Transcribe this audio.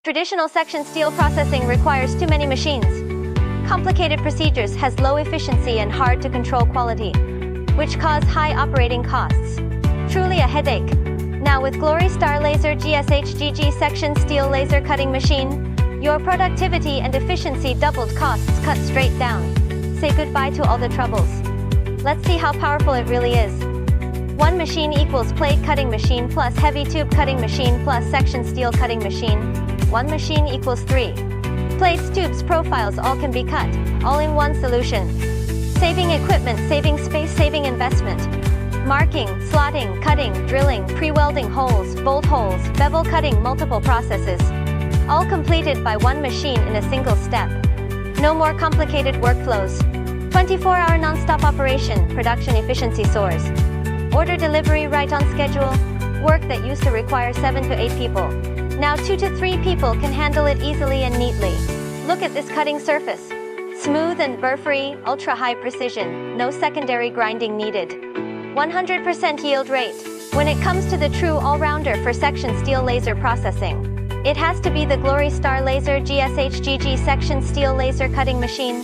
Traditional section steel processing requires too many machines. Complicated procedures has low efficiency and hard to control quality, which cause high operating costs. Truly a headache. Now with Glorystar Laser GS-HDG section steel laser cutting machine, your productivity and efficiency doubled, costs cut straight down. Say goodbye to all the troubles. Let's see how powerful it really is. One machine equals plate cutting machine plus heavy tube cutting machine plus section steel cutting machine. One machine equals 3. Plates, tubes, profiles, all can be cut, all in one solution. Saving equipment, saving space, saving investment. Marking, slotting, cutting, drilling, pre-welding holes, bolt holes, bevel cutting, multiple processes. All completed by one machine in a single step. No more complicated workflows. 24-hour non-stop operation, production efficiency soars. Order delivery right on schedule. Work that used to require 7 to 8 people. Now 2 to 3 people can handle it easily and neatly. Look at this cutting surface. Smooth and burr-free, ultra-high precision, no secondary grinding needed. 100% yield rate. When it comes to the true all-rounder for section steel laser processing, it has to be the Glorystar Laser GS-HDG section steel laser cutting machine.